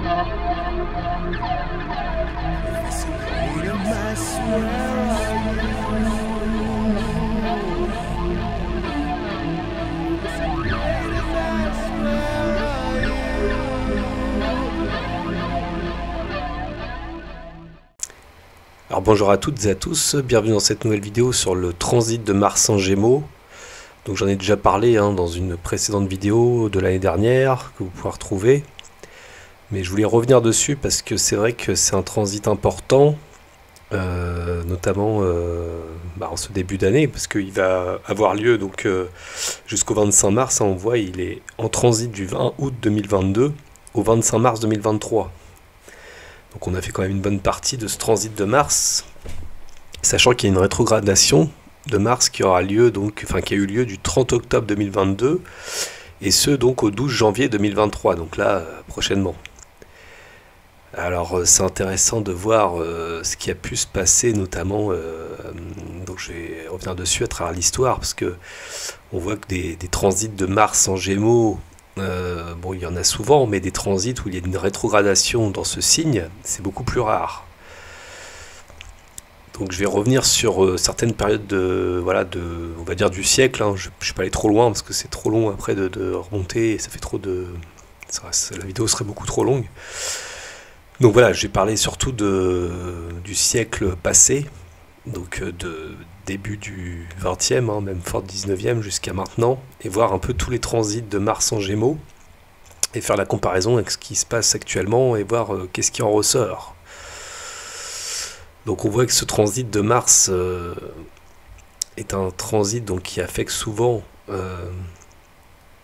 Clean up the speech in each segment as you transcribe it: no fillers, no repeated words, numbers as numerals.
Alors bonjour à toutes et à tous, bienvenue dans cette nouvelle vidéo sur le transit de Mars en Gémeaux. Donc j'en ai déjà parlé dans une précédente vidéo de l'année dernière que vous pouvez retrouver. Mais je voulais revenir dessus parce que c'est vrai que c'est un transit important, notamment en ce début d'année, parce qu'il va avoir lieu donc jusqu'au 25 mars. On voit il est en transit du 20 août 2022 au 25 mars 2023. Donc on a fait quand même une bonne partie de ce transit de Mars, sachant qu'il y a une rétrogradation de Mars qui aura lieu qui a eu lieu du 30 octobre 2022 et ce donc au 12 janvier 2023, donc là prochainement. Alors c'est intéressant de voir ce qui a pu se passer, notamment, donc je vais revenir dessus à travers l'histoire, parce que on voit que des transits de Mars en Gémeaux, bon, il y en a souvent, mais des transits où il y a une rétrogradation dans ce signe, c'est beaucoup plus rare. Donc je vais revenir sur certaines périodes on va dire du siècle. Je ne vais pas aller trop loin parce que c'est trop long après de remonter et ça fait trop de... la vidéo serait beaucoup trop longue. Donc voilà, je vais parler surtout du siècle passé, donc de début du 20e, même fort 19e jusqu'à maintenant, et voir un peu tous les transits de Mars en Gémeaux, et faire la comparaison avec ce qui se passe actuellement, et voir qu'est-ce qui en ressort. Donc on voit que ce transit de Mars est un transit qui affecte souvent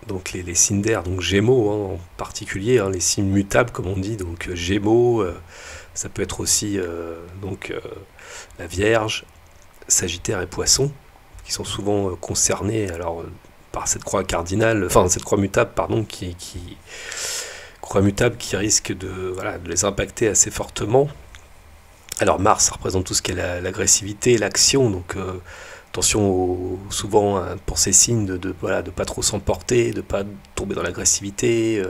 donc les signes d'air, donc Gémeaux en particulier, les signes mutables comme on dit, donc Gémeaux, ça peut être aussi la Vierge, Sagittaire et Poisson, qui sont souvent concernés par cette croix cardinale, cette croix mutable, pardon, croix mutable qui risque de les impacter assez fortement. Alors Mars, ça représente tout ce qui est l'agressivité, l'action, donc attention souvent pour ces signes de pas trop s'emporter, de pas tomber dans l'agressivité,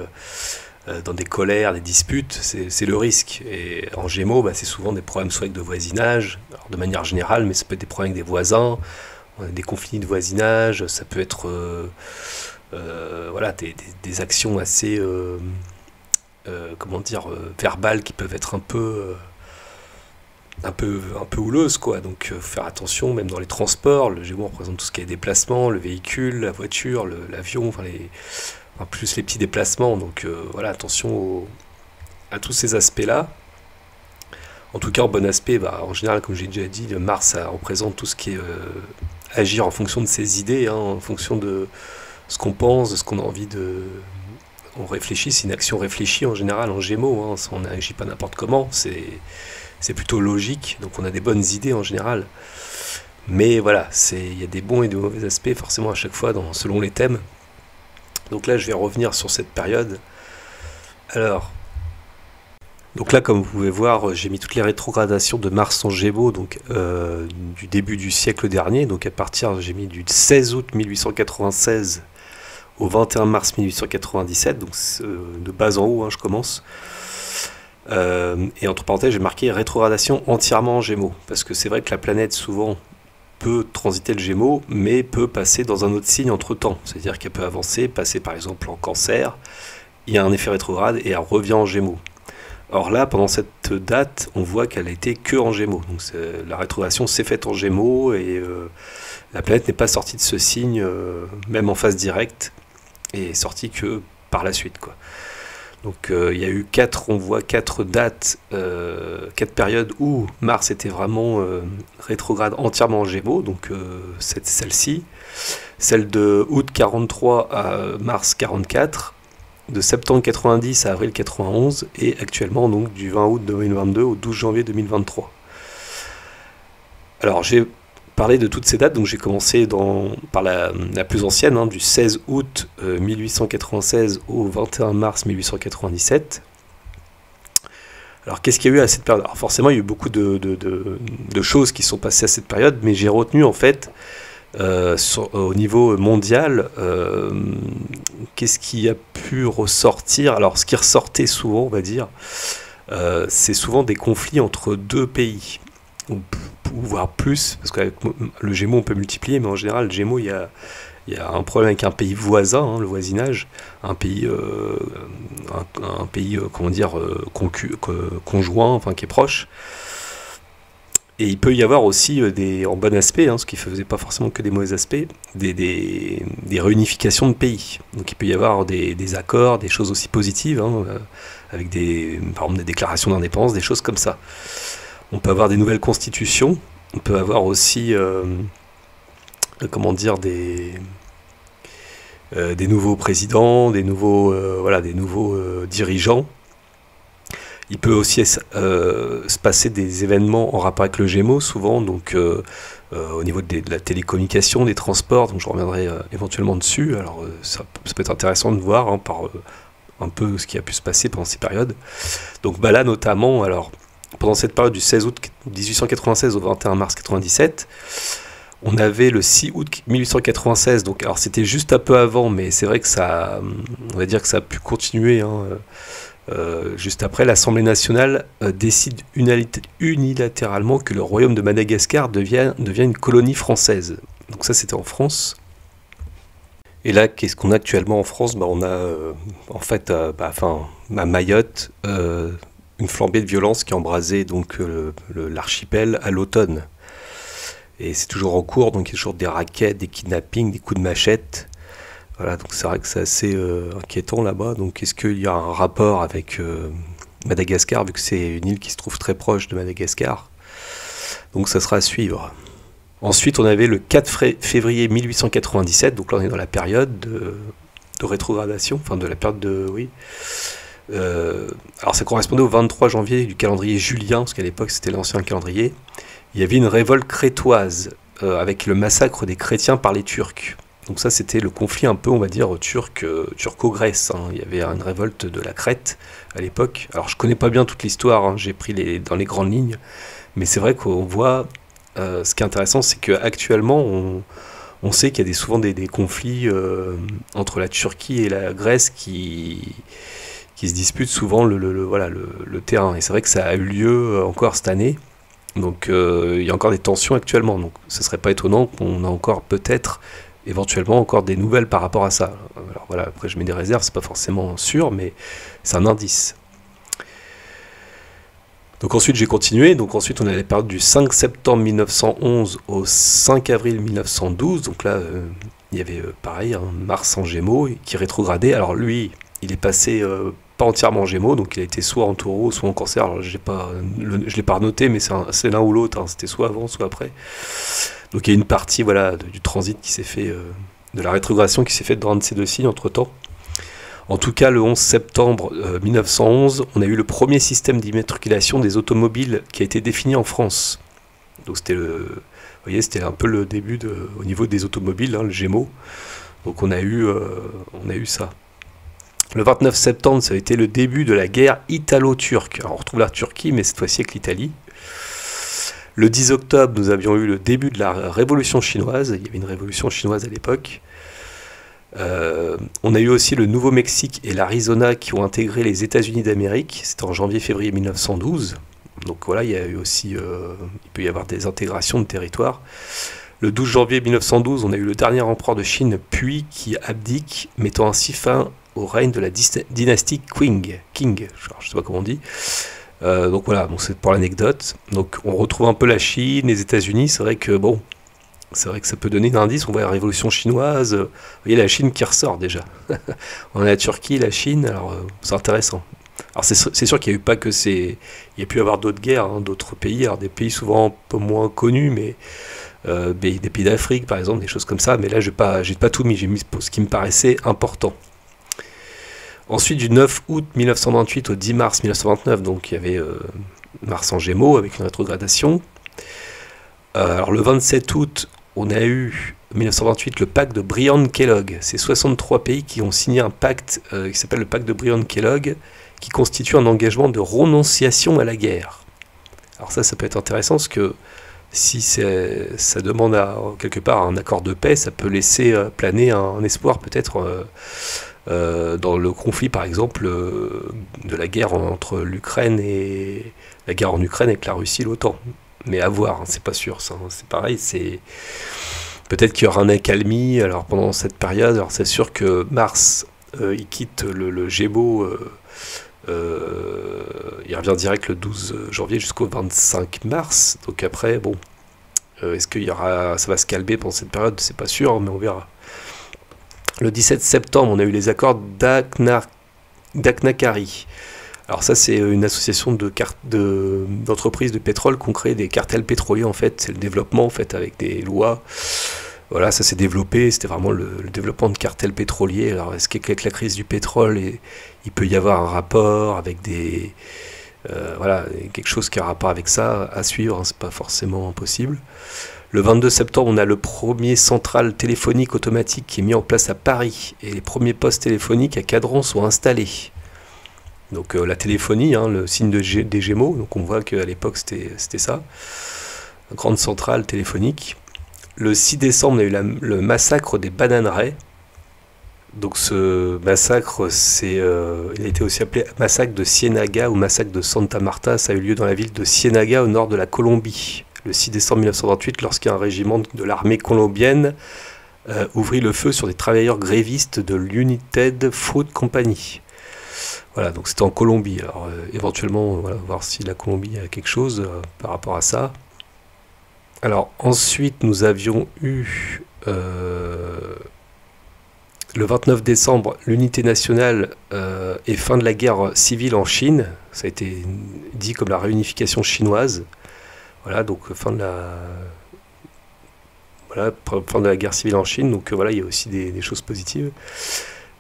dans des colères, des disputes, c'est le risque. Et en Gémeaux, c'est souvent des problèmes soit avec de voisinage, alors de manière générale, mais ça peut être des problèmes avec des voisins, des conflits de voisinage, ça peut être des actions assez verbales qui peuvent être un peu houleuses, quoi. Donc faire attention, même dans les transports. Le Gémeaux représente tout ce qui est déplacement, le véhicule, la voiture, l'avion, plus les petits déplacements, donc attention à tous ces aspects-là. En tout cas, en bon aspect, en général, comme j'ai déjà dit, Mars, ça représente tout ce qui est agir en fonction de ses idées, en fonction de ce qu'on pense, de ce qu'on a envie de... On réfléchit, c'est une action réfléchie en général en Gémeaux, on n'agit pas n'importe comment, c'est plutôt logique, donc on a des bonnes idées en général. Mais voilà, il y a des bons et des mauvais aspects, forcément, à chaque fois, selon les thèmes. Donc là, je vais revenir sur cette période. Donc là, comme vous pouvez voir, j'ai mis toutes les rétrogradations de Mars en Gémeaux, donc du début du siècle dernier. Donc à partir, j'ai mis du 16 août 1896 au 21 mars 1897. Donc de bas en haut, je commence. Et entre parenthèses, j'ai marqué rétrogradation entièrement en Gémeaux, parce que c'est vrai que la planète souvent peut transiter le Gémeaux, mais peut passer dans un autre signe entre temps, c'est-à-dire qu'elle peut avancer, passer par exemple en Cancer, il y a un effet rétrograde et elle revient en Gémeaux. Or là, pendant cette date, on voit qu'elle a été que en Gémeaux, donc la rétrogradation s'est faite en Gémeaux et la planète n'est pas sortie de ce signe, même en phase directe, et est sortie que par la suite, quoi. Donc il y a eu on voit quatre dates, 4 périodes où Mars était vraiment rétrograde entièrement en Gémeaux, donc c'est celle-ci, celle de août 43 à mars 44, de septembre 90 à avril 91, et actuellement donc du 20 août 2022 au 12 janvier 2023. Alors j'ai parlé de toutes ces dates, donc j'ai commencé par la plus ancienne, du 16 août 1896 au 21 mars 1897. Alors qu'est-ce qu'il y a eu à cette période? Alors forcément il y a eu beaucoup de choses qui sont passées à cette période, mais j'ai retenu en fait au niveau mondial qu'est-ce qui a pu pu ressortir. Alors, ce qui ressortait souvent, on va dire, c'est souvent des conflits entre deux pays, ou voire plus, parce qu'avec le Gémeaux, on peut multiplier, mais en général, le Gémeaux, il y a un problème avec un pays voisin, hein, le voisinage, un pays, comment dire, conjoint, enfin qui est proche. Et il peut y avoir aussi en bon aspect, hein, ce qui ne faisait pas forcément que des mauvais aspects, des réunifications de pays. Donc il peut y avoir des accords, des choses aussi positives, hein, avec par exemple des déclarations d'indépendance, des choses comme ça. On peut avoir des nouvelles constitutions, on peut avoir aussi, comment dire, des nouveaux présidents, des nouveaux dirigeants. Il peut aussi se passer des événements en rapport avec le Gémeaux, souvent, donc au niveau de la télécommunication, des transports, donc je reviendrai éventuellement dessus. Alors ça peut être intéressant de voir, hein, par un peu ce qui a pu se passer pendant ces périodes. Donc bah, là notamment, alors pendant cette période du 16 août 1896 au 21 mars 97, on avait le 6 août 1896, donc alors c'était juste un peu avant, mais c'est vrai que ça, on va dire que ça a pu continuer, hein, juste après, l'Assemblée nationale décide unilatéralement que le royaume de Madagascar devient une colonie française. Donc ça, c'était en France. Et là, qu'est-ce qu'on a actuellement en France? On a en fait, à Mayotte, une flambée de violence qui a embrasé donc l'archipel à l'automne. Et c'est toujours en cours, donc il y a toujours des rackets, des kidnappings, des coups de machette. Voilà, donc c'est vrai que c'est assez inquiétant là-bas. Donc est-ce qu'il y a un rapport avec Madagascar, vu que c'est une île qui se trouve très proche de Madagascar? Donc ça sera à suivre. Ensuite, on avait le 4 février 1897, donc là on est dans la période de rétrogradation, enfin de la période de... Oui. Alors ça correspondait au 23 janvier du calendrier julien, parce qu'à l'époque c'était l'ancien calendrier. Il y avait une révolte crétoise avec le massacre des chrétiens par les Turcs. Donc ça, c'était le conflit un peu, on va dire, turco-grèce. Hein. Il y avait une révolte de la Crète à l'époque. Alors je connais pas bien toute l'histoire, hein. J'ai pris dans les grandes lignes, mais c'est vrai qu'on voit, ce qui est intéressant, c'est qu'actuellement, on sait qu'il y a souvent des conflits entre la Turquie et la Grèce qui se disputent souvent le terrain. Et c'est vrai que ça a eu lieu encore cette année. Donc il y a encore des tensions actuellement. Donc ce ne serait pas étonnant qu'on a encore peut-être éventuellement encore des nouvelles par rapport à ça. Alors voilà, après je mets des réserves, c'est pas forcément sûr, mais c'est un indice. Donc ensuite j'ai continué, donc ensuite on a la période du 5 septembre 1911 au 5 avril 1912, donc là il y avait pareil, hein, Mars en Gémeaux qui rétrogradait. Alors lui, il est passé pas entièrement en Gémeaux, donc il a été soit en Taureau, soit en Cancer. Alors je l'ai pas noté, mais c'est l'un ou l'autre, hein, c'était soit avant, soit après. Donc il y a une partie du transit qui s'est fait, de la rétrogradation qui s'est faite dans un de ces deux signes entre-temps. En tout cas, le 11 septembre 1911, on a eu le premier système d'immatriculation des automobiles qui a été défini en France. Donc c'était c'était un peu le début au niveau des automobiles, hein, le Gémeaux. Donc on a eu ça. Le 29 septembre, ça a été le début de la guerre italo-turque. Alors on retrouve la Turquie, mais cette fois-ci avec l'Italie. Le 10 octobre, nous avions eu le début de la révolution chinoise. Il y avait une révolution chinoise à l'époque. On a eu aussi le Nouveau-Mexique et l'Arizona qui ont intégré les États-Unis d'Amérique. C'était en janvier-février 1912. Donc voilà, il y a eu aussi, il peut y avoir des intégrations de territoires. Le 12 janvier 1912, on a eu le dernier empereur de Chine, Puyi, qui abdique, mettant ainsi fin au règne de la dynastie Qing. Je ne sais pas comment on dit. Donc voilà, c'est pour l'anecdote. Donc on retrouve un peu la Chine, les États-Unis. C'est vrai que ça peut donner un indice. On voit la révolution chinoise. Vous voyez la Chine qui ressort déjà. On a la Turquie, la Chine. Alors c'est intéressant. Alors c'est sûr qu'il n'y a eu pas que il y a pu y avoir d'autres guerres, hein, d'autres pays. Alors des pays souvent un peu moins connus, mais des pays d'Afrique par exemple, des choses comme ça. Mais là j'ai pas tout mis. J'ai mis ce qui me paraissait important. Ensuite, du 9 août 1928 au 10 mars 1929, donc il y avait Mars en Gémeaux avec une rétrogradation. Alors le 27 août, on a eu 1928 le pacte de Bryan-Kellogg. C'est 63 pays qui ont signé un pacte qui s'appelle le pacte de Bryan-Kellogg, qui constitue un engagement de renonciation à la guerre. Alors ça peut être intéressant parce que si ça demande quelque part un accord de paix, ça peut laisser planer un espoir peut-être dans le conflit par exemple de la guerre entre l'Ukraine et la guerre en Ukraine avec la Russie et l'OTAN. Mais à voir, hein, c'est pas sûr ça, hein. C'est pareil, c'est peut-être qu'il y aura un accalmie alors pendant cette période. Alors c'est sûr que Mars il quitte le Gémeaux, il revient direct le 12 janvier jusqu'au 25 mars. Donc après, bon, est-ce qu'il y aura, ça va se calmer pendant cette période? C'est pas sûr, mais on verra. Le 17 septembre, on a eu les accords d'Aknakari. Alors ça, c'est une association d'entreprises de pétrole qui ont créé des cartels pétroliers, en fait. C'est le développement, en fait, avec des lois. Voilà, ça s'est développé. C'était vraiment le développement de cartels pétroliers. Alors, est-ce qu'avec la crise du pétrole, il peut y avoir un rapport avec des... voilà, quelque chose qui a un rapport avec ça à suivre, hein, c'est pas forcément impossible. Le 22 septembre, on a le premier central téléphonique automatique qui est mis en place à Paris et les premiers postes téléphoniques à cadran sont installés. Donc la téléphonie, hein, le signe des Gémeaux, donc on voit qu'à l'époque c'était ça, une grande centrale téléphonique. Le 6 décembre, on a eu le massacre des bananeraies. Donc ce massacre, il a été aussi appelé massacre de Cienaga ou massacre de Santa Marta. Ça a eu lieu dans la ville de Cienaga au nord de la Colombie, le 6 décembre 1928, lorsqu'un régiment de l'armée colombienne ouvrit le feu sur des travailleurs grévistes de l'United Fruit Company. Voilà, donc c'était en Colombie. Alors éventuellement, voilà, voir si la Colombie a quelque chose par rapport à ça. Alors ensuite, nous avions eu... le 29 décembre, l'unité nationale et fin de la guerre civile en Chine. Ça a été dit comme la réunification chinoise. Voilà, donc fin de la guerre civile en Chine. Donc voilà, il y a aussi des choses positives.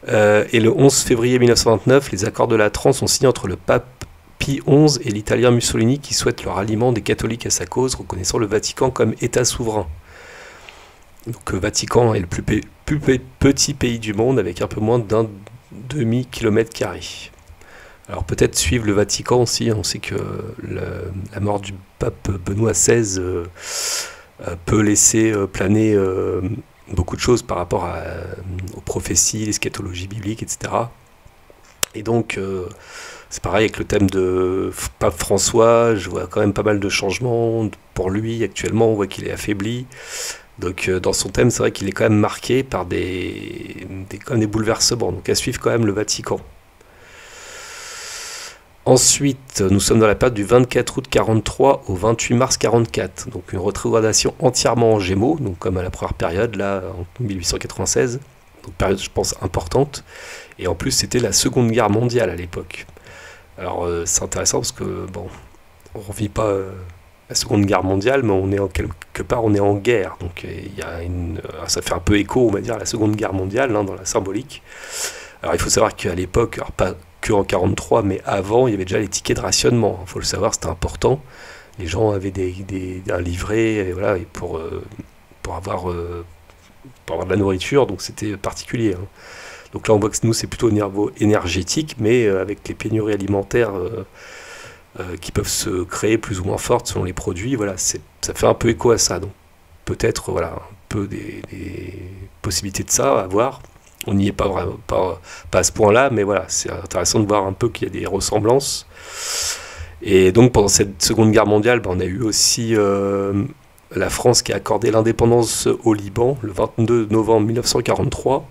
Et le 11 février 1929, les accords de Latran sont signés entre le pape Pie XI et l'italien Mussolini qui souhaite le ralliement des catholiques à sa cause, reconnaissant le Vatican comme État souverain. Donc le Vatican est le plus petit pays du monde avec un peu moins d'un demi-kilomètre carré. Alors peut-être suivre le Vatican aussi, on sait que la mort du pape Benoît XVI peut laisser planer beaucoup de choses par rapport aux prophéties, l'eschatologie biblique, etc. Et donc c'est pareil avec le thème de pape François, je vois quand même pas mal de changements pour lui actuellement, on voit qu'il est affaibli. Donc dans son thème, c'est vrai qu'il est quand même marqué par quand même des bouleversements. Donc à suivre quand même le Vatican. Ensuite, nous sommes dans la période du 24 août 43 au 28 mars 44. Donc une rétrogradation entièrement en Gémeaux, donc comme à la première période, là en 1896. Donc période, je pense, importante. Et en plus, c'était la Seconde Guerre mondiale à l'époque. Alors c'est intéressant parce que, bon, on ne revit pas... la Seconde Guerre mondiale, mais on est quelque part on est en guerre, donc il y a ça fait un peu écho, on va dire, à la Seconde Guerre mondiale, hein, dans la symbolique. Alors il faut savoir qu'à l'époque, alors pas que en 43, mais avant, il y avait déjà les tickets de rationnement. Il faut le savoir, c'était important. Les gens avaient un livret, et voilà, et pour avoir de la nourriture, donc c'était particulier, hein. Donc là, on voit que nous, c'est plutôt au niveau énergétique, mais avec les pénuries alimentaires qui peuvent se créer plus ou moins fortes selon les produits, voilà, ça fait un peu écho à ça. Donc peut-être voilà, un peu des possibilités de ça à voir. On n'y est pas vraiment, pas à ce point-là, mais voilà, c'est intéressant de voir un peu qu'il y a des ressemblances. Et donc pendant cette Seconde Guerre mondiale, on a eu aussi la France qui a accordé l'indépendance au Liban le 22 novembre 1943.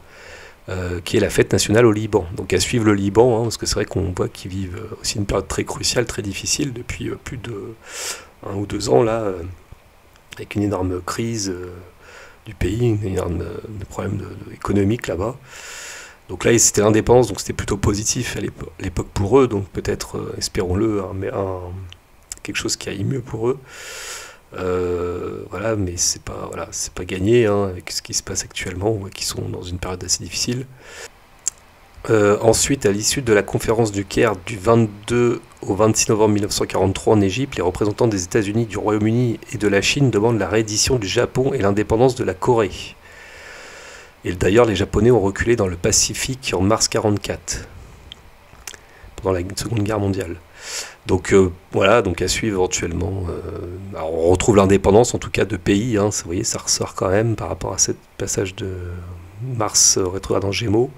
Qui est la fête nationale au Liban. Donc à suivre le Liban, hein, parce que c'est vrai qu'on voit qu'ils vivent aussi une période très cruciale, très difficile, depuis plus de 1 ou 2 ans, là, avec une énorme crise du pays, un énorme problème économique là-bas. Donc là, c'était l'indépendance, donc c'était plutôt positif à l'époque pour eux, donc peut-être, espérons-le, quelque chose qui aille mieux pour eux. Voilà, mais c'est pas gagné, hein, avec ce qui se passe actuellement, on voit qu'ils sont dans une période assez difficile. Ensuite, à l'issue de la conférence du Caire du 22 au 26 novembre 1943 en Égypte, les représentants des États-Unis, du Royaume-Uni et de la Chine demandent la reddition du Japon et l'indépendance de la Corée. Et d'ailleurs, les Japonais ont reculé dans le Pacifique en mars 1944, pendant la Seconde Guerre mondiale. Donc voilà, donc à suivre éventuellement. Alors on retrouve l'indépendance en tout cas de pays, hein, vous voyez, ça ressort quand même par rapport à ce passage de Mars rétrograde en Gémeaux.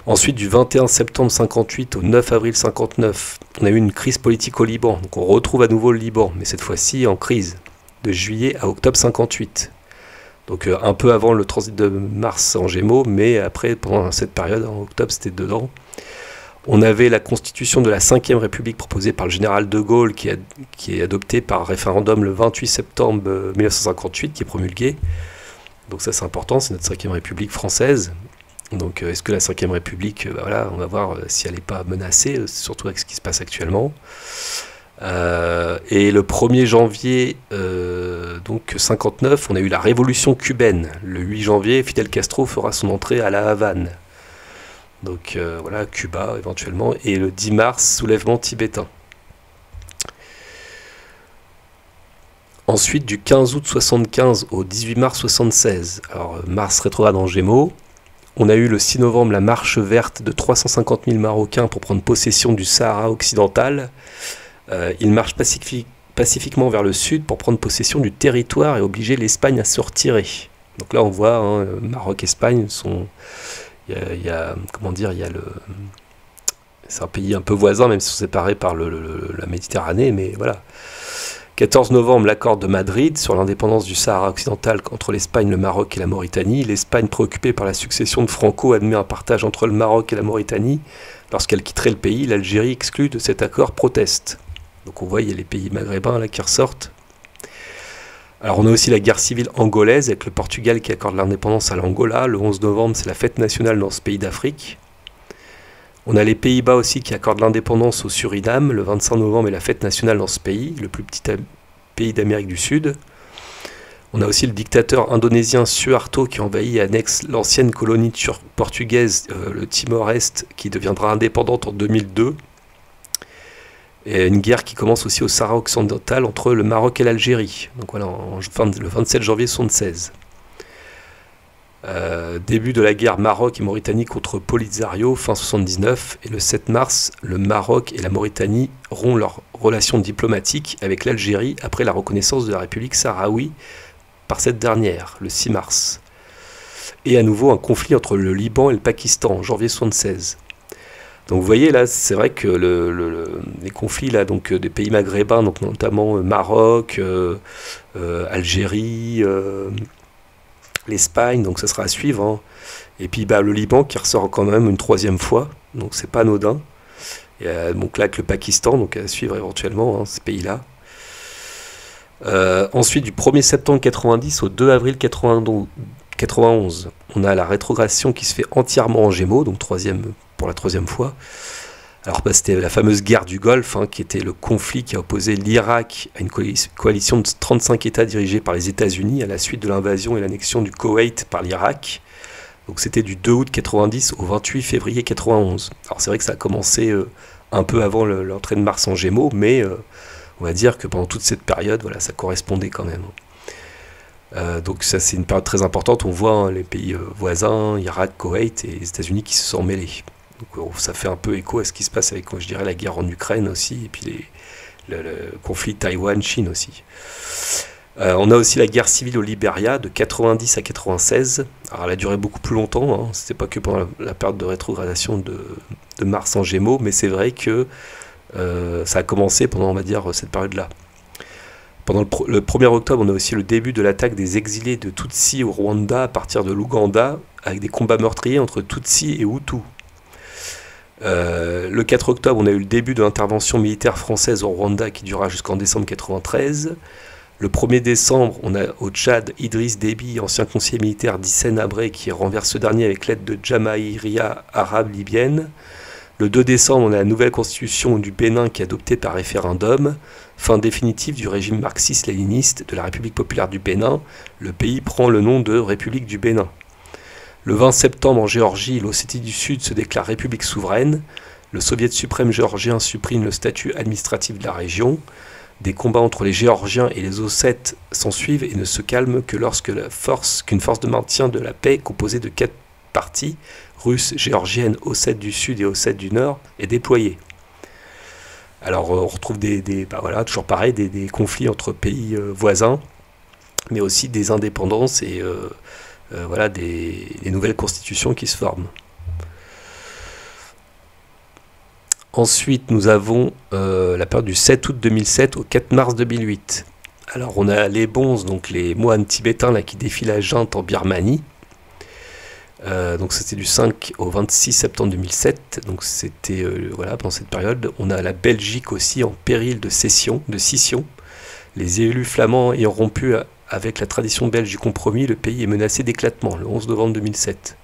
Ensuite, du 21 septembre 58 au 9 avril 59, on a eu une crise politique au Liban. Donc on retrouve à nouveau le Liban, mais cette fois-ci en crise, de juillet à octobre 58. Donc un peu avant le transit de Mars en Gémeaux, mais après, pendant cette période, en octobre, c'était dedans. On avait la constitution de la 5e République proposée par le général de Gaulle, qui est adoptée par référendum le 28 septembre 1958, qui est promulguée. Donc ça c'est important, c'est notre 5e République française. Donc est-ce que la 5e République, voilà, on va voir si elle n'est pas menacée, surtout avec ce qui se passe actuellement. Et le 1er janvier donc 59, on a eu la révolution cubaine. Le 8 janvier, Fidel Castro fera son entrée à La Havane. Donc voilà, Cuba éventuellement. Et le 10 mars, soulèvement tibétain. Ensuite, du 15 août 75 au 18 mars 76, alors Mars rétrograde en Gémeaux, on a eu le 6 novembre la marche verte de 350 000 Marocains pour prendre possession du Sahara occidental. Ils marchent pacifiquement vers le sud pour prendre possession du territoire et obliger l'Espagne à se retirer. Donc là on voit, hein, Maroc et Espagne sont... comment dire, c'est un pays un peu voisin, même si ils sont séparés par la Méditerranée, mais voilà. 14 novembre, l'accord de Madrid sur l'indépendance du Sahara occidental entre l'Espagne, le Maroc et la Mauritanie. L'Espagne, préoccupée par la succession de Franco, admet un partage entre le Maroc et la Mauritanie. Lorsqu'elle quitterait le pays, l'Algérie, exclue de cet accord, proteste. Donc on voit, il y a les pays maghrébins là qui ressortent. Alors on a aussi la guerre civile angolaise avec le Portugal qui accorde l'indépendance à l'Angola. Le 11 novembre, c'est la fête nationale dans ce pays d'Afrique. On a les Pays-Bas aussi qui accordent l'indépendance au Suriname. Le 25 novembre est la fête nationale dans ce pays, le plus petit pays d'Amérique du Sud. On a aussi le dictateur indonésien Suharto qui envahit et annexe l'ancienne colonie portugaise, le Timor-Est, qui deviendra indépendante en 2002. Et une guerre qui commence aussi au Sahara occidental entre le Maroc et l'Algérie. Donc voilà, le 27 janvier 1976. Début de la guerre Maroc et Mauritanie contre Polisario, fin 79, et le 7 mars, le Maroc et la Mauritanie rompent leurs relations diplomatiques avec l'Algérie après la reconnaissance de la République sahraoui par cette dernière, le 6 mars. Et à nouveau un conflit entre le Liban et le Pakistan, en janvier 76. Donc vous voyez là, c'est vrai que les conflits là, donc, des pays maghrébins, donc, notamment Maroc, Algérie, l'Espagne, donc ça sera à suivre, hein. Et puis le Liban qui ressort quand même une 3e fois, donc c'est pas anodin. Et, donc là avec le Pakistan, donc à suivre éventuellement, hein, ces pays-là. Ensuite du 1er septembre 90 au 2 avril 91, on a la rétrogradation qui se fait entièrement en Gémeaux, donc pour la 3e fois. Alors c'était la fameuse guerre du Golfe, hein, qui était le conflit qui a opposé l'Irak à une coalition de 35 États dirigée par les États-Unis à la suite de l'invasion et l'annexion du Koweït par l'Irak. Donc c'était du 2 août 90 au 28 février 91. Alors c'est vrai que ça a commencé un peu avant l'entrée de Mars en Gémeaux, mais on va dire que pendant toute cette période, voilà, ça correspondait quand même. Donc ça c'est une période très importante, on voit, hein, les pays voisins, Irak, Koweït et les États-Unis qui se sont mêlés. Donc ça fait un peu écho à ce qui se passe avec, je dirais, la guerre en Ukraine aussi, et puis le conflit Taïwan-Chine aussi. On a aussi la guerre civile au Libéria de 90 à 96. Alors elle a duré beaucoup plus longtemps, hein. C'était pas que pendant la période de rétrogradation de Mars en Gémeaux, mais c'est vrai que ça a commencé pendant, on va dire, cette période-là. Pendant le 1er octobre, on a aussi le début de l'attaque des exilés de Tutsi au Rwanda à partir de l'Ouganda, avec des combats meurtriers entre Tutsi et Hutus. Le 4 octobre, on a eu le début de l'intervention militaire française au Rwanda qui durera jusqu'en décembre 1993. Le 1er décembre, on a au Tchad Idriss Déby, ancien conseiller militaire d'Hissène Habré, qui renverse ce dernier avec l'aide de Jamaïria arabe libyenne. Le 2 décembre, on a la nouvelle constitution du Bénin qui est adoptée par référendum. Fin définitive du régime marxiste-léniniste de la République populaire du Bénin. Le pays prend le nom de République du Bénin. Le 20 septembre, en Géorgie, l'Ossétie du Sud se déclare république souveraine. Le Soviet suprême géorgien supprime le statut administratif de la région. Des combats entre les Géorgiens et les Ossètes s'ensuivent et ne se calment que lorsque qu'une force de maintien de la paix composée de 4 parties, russes, géorgiennes, Ossètes du Sud et Ossètes du Nord, est déployée. Alors on retrouve voilà, toujours pareil, des conflits entre pays voisins, mais aussi des indépendances et voilà, des nouvelles constitutions qui se forment. Ensuite, nous avons la période du 7 août 2007 au 4 mars 2008. Alors, on a les bonzes, donc les moines tibétains là, qui défient la junte en Birmanie. Donc c'était du 5 au 26 septembre 2007, donc c'était voilà, pendant cette période. On a la Belgique aussi en péril de scission. Les élus flamands ayant rompu avec la tradition belge du compromis, le pays est menacé d'éclatement le 11 novembre 2007.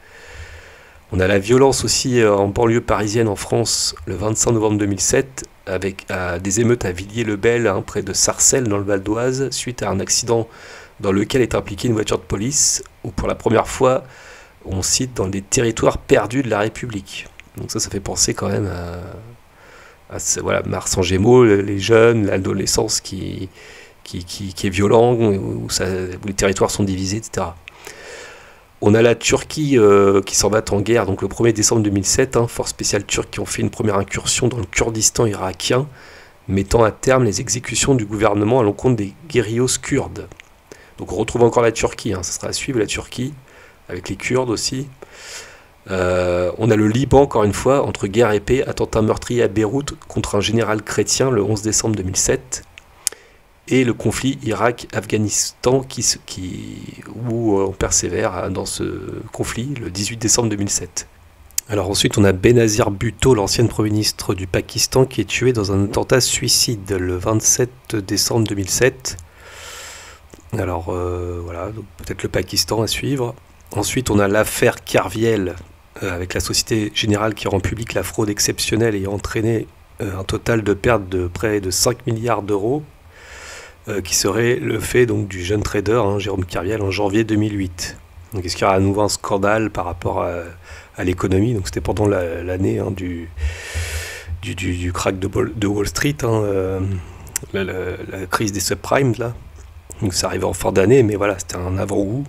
On a la violence aussi en banlieue parisienne en France le 25 novembre 2007 avec des émeutes à Villiers-le-Bel, hein, près de Sarcelles dans le Val d'Oise, suite à un accident dans lequel est impliquée une voiture de police, où pour la première fois on cite dans les territoires perdus de la République. Donc ça fait penser quand même voilà, Mars en Gémeaux, les jeunes, l'adolescence qui est violent, où les territoires sont divisés, etc. On a la Turquie qui s'en bat en guerre, donc le 1er décembre 2007, hein, forces spéciales turques qui ont fait une première incursion dans le Kurdistan irakien, mettant à terme les exécutions du gouvernement à l'encontre des guérillos kurdes. Donc on retrouve encore la Turquie, hein, ça sera à suivre la Turquie, avec les Kurdes aussi. On a le Liban, encore une fois, entre guerre et paix, attentat meurtrier à Beyrouth contre un général chrétien le 11 décembre 2007, et le conflit Irak-Afghanistan où on persévère dans ce conflit le 18 décembre 2007. Alors ensuite on a Benazir Bhutto, l'ancienne Premier ministre du Pakistan, qui est tué dans un attentat suicide le 27 décembre 2007. Alors voilà, donc peut-être le Pakistan à suivre. Ensuite, on a l'affaire Kerviel avec la Société Générale qui rend publique la fraude exceptionnelle ayant entraîné un total de pertes de près de 5 milliards d'euros, qui serait le fait donc, du jeune trader hein, Jérôme Kerviel en janvier 2008. Donc, est-ce qu'il y aura à nouveau un scandale par rapport à l'économie? Donc, c'était pendant l'année hein, du crack de Wall Street, hein, la crise des subprimes, là. Donc, ça arrivait en fin d'année, mais voilà, c'était un avant-goût.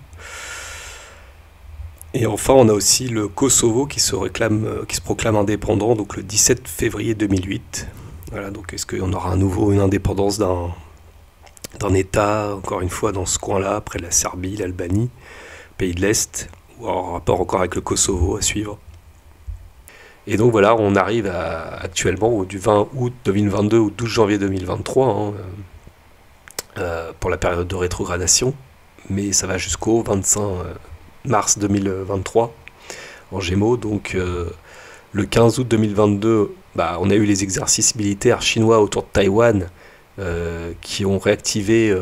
Et enfin, on a aussi le Kosovo qui se proclame indépendant, donc le 17 février 2008. Voilà, donc est-ce qu'on aura à nouveau une indépendance d'un État, encore une fois, dans ce coin-là, après la Serbie, l'Albanie, pays de l'Est, ou en rapport encore avec le Kosovo à suivre. Et donc voilà, on arrive actuellement du 20 août 2022 au 12 janvier 2023, hein, pour la période de rétrogradation, mais ça va jusqu'au 25 mars 2023 en Gémeaux. Donc le 15 août 2022, on a eu les exercices militaires chinois autour de Taïwan qui ont réactivé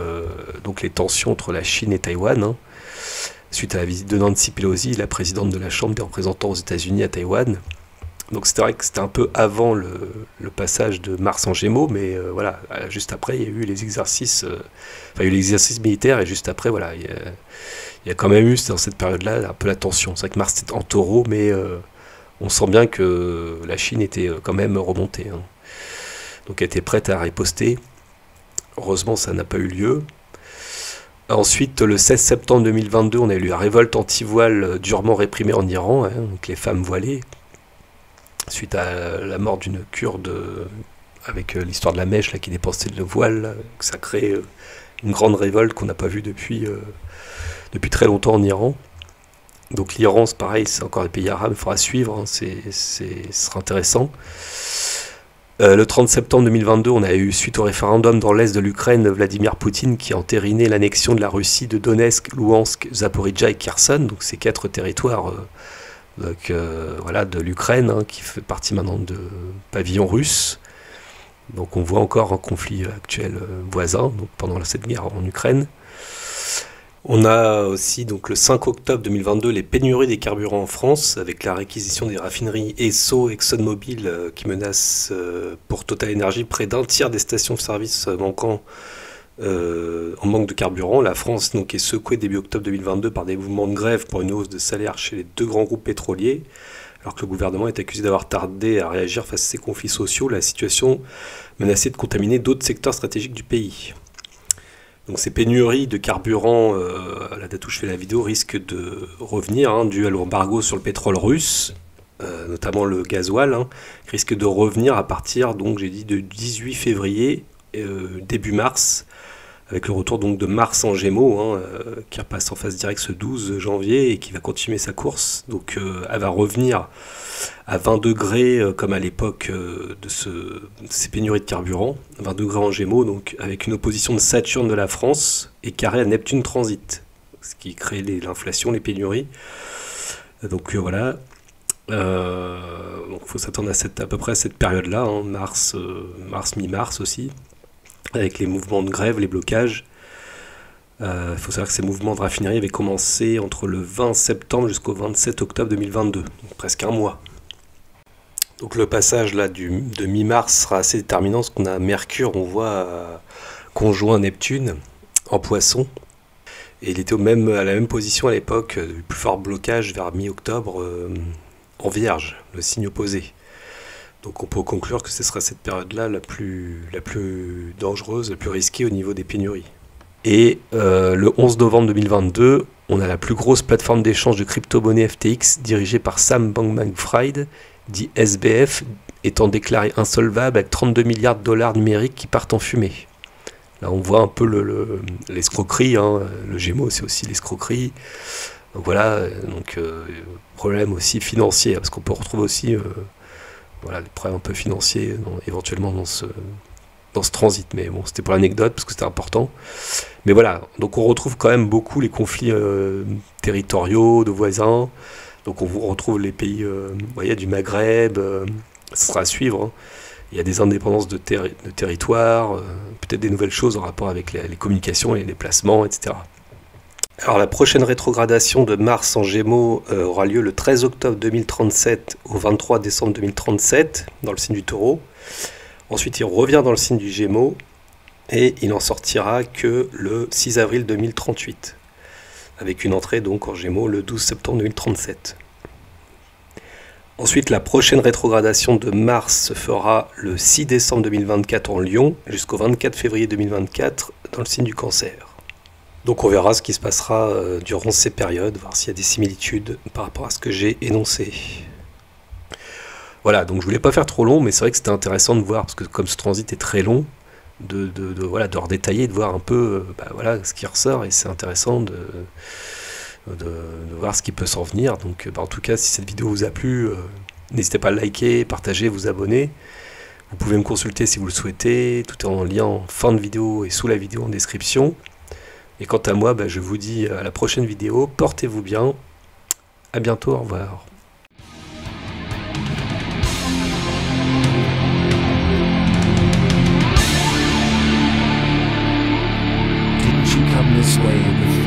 donc les tensions entre la Chine et Taïwan, hein, suite à la visite de Nancy Pelosi, la présidente de la Chambre des représentants aux États-Unis à Taïwan. Donc c'est vrai que c'était un peu avant le passage de Mars en Gémeaux, mais voilà, juste après il y a eu les exercices, il y a eu l'exercice militaire, et juste après voilà, il y a quand même eu dans cette période-là un peu la tension. C'est vrai que Mars était en taureau, mais on sent bien que la Chine était quand même remontée, hein. Donc elle était prête à riposter. Heureusement ça n'a pas eu lieu. Ensuite, le 16 septembre 2022, on a eu la révolte anti-voile durement réprimée en Iran, hein, donc les femmes voilées, suite à la mort d'une Kurde avec l'histoire de la mèche là, qui dépensait le voile, là, que ça crée une grande révolte qu'on n'a pas vue depuis très longtemps en Iran. Donc l'Iran, c'est pareil, c'est encore des pays arabes, il faudra suivre, hein, ce sera intéressant. Le 30 septembre 2022, on a eu, suite au référendum dans l'est de l'Ukraine, Vladimir Poutine qui a entériné l'annexion de la Russie de Donetsk, Louhansk, Zaporijjia et Kherson, donc ces 4 territoires voilà, de l'Ukraine, hein, qui fait partie maintenant de pavillon russe. Donc on voit encore un conflit actuel voisin, donc pendant cette guerre en Ukraine. On a aussi donc le 5 octobre 2022 les pénuries des carburants en France, avec la réquisition des raffineries Esso, ExxonMobil qui menacent pour Total Energy près d'un tiers des stations-service manquant en manque de carburant. La France donc, est secouée début octobre 2022 par des mouvements de grève pour une hausse de salaire chez les 2 grands groupes pétroliers, alors que le gouvernement est accusé d'avoir tardé à réagir face à ces conflits sociaux. La situation menaçait de contaminer d'autres secteurs stratégiques du pays. Donc ces pénuries de carburant, à la date où je fais la vidéo, risquent de revenir, hein, dû à l'embargo sur le pétrole russe, notamment le gasoil, hein, risque de revenir à partir, donc j'ai dit, de 18 février, début mars, avec le retour donc de Mars en Gémeaux, hein, qui repasse en phase directe ce 12 janvier et qui va continuer sa course. Donc elle va revenir à 20 degrés comme à l'époque de ces pénuries de carburant, 20 degrés en Gémeaux, donc avec une opposition de Saturne de la France et carré à Neptune transit, ce qui crée l'inflation, les pénuries. Donc voilà. Donc il faut s'attendre à peu près à cette période-là, hein, mars, mi-mars aussi, avec les mouvements de grève, les blocages. Il faut savoir que ces mouvements de raffinerie avaient commencé entre le 20 septembre jusqu'au 27 octobre 2022, donc presque un mois. Donc le passage là de mi-mars sera assez déterminant, parce qu'on a Mercure, on voit conjoint Neptune en Poisson, et il était à la même position à l'époque, du plus fort blocage vers mi-octobre en Vierge, le signe opposé. Donc on peut conclure que ce sera cette période-là la plus dangereuse, la plus risquée au niveau des pénuries. Et le 11 novembre 2022, on a la plus grosse plateforme d'échange de crypto-monnaies FTX dirigée par Sam Bankman-Fried, dit SBF, étant déclaré insolvable avec 32 milliards de dollars numériques qui partent en fumée. Là on voit un peu l'escroquerie, hein. Le Gémeaux c'est aussi l'escroquerie. Donc voilà, problème aussi financier, parce qu'on peut retrouver aussi les problèmes un peu financiers éventuellement dans ce transit, mais bon, c'était pour l'anecdote parce que c'était important. Mais voilà, donc on retrouve quand même beaucoup les conflits territoriaux de voisins. Donc on retrouve les pays du Maghreb, ça sera à suivre, hein. Il y a des indépendances de territoire, peut-être des nouvelles choses en rapport avec les communications et les déplacements, etc. Alors la prochaine rétrogradation de Mars en Gémeaux aura lieu le 13 octobre 2037 au 23 décembre 2037 dans le signe du Taureau. Ensuite il revient dans le signe du Gémeaux et il n'en sortira que le 6 avril 2038 avec une entrée donc en Gémeaux le 12 septembre 2037. Ensuite la prochaine rétrogradation de Mars se fera le 6 décembre 2024 en Lion jusqu'au 24 février 2024 dans le signe du Cancer. Donc on verra ce qui se passera durant ces périodes, voir s'il y a des similitudes par rapport à ce que j'ai énoncé. Voilà, donc je voulais pas faire trop long, mais c'est vrai que c'était intéressant de voir, parce que comme ce transit est très long, de redétailler, de voir un peu ce qui ressort, et c'est intéressant de voir ce qui peut s'en venir. Donc en tout cas, si cette vidéo vous a plu, n'hésitez pas à liker, partager, vous abonner. Vous pouvez me consulter si vous le souhaitez, tout est en lien en fin de vidéo et sous la vidéo en description. Et quant à moi, je vous dis à la prochaine vidéo, portez-vous bien, à bientôt, au revoir. Didn't you come this way before?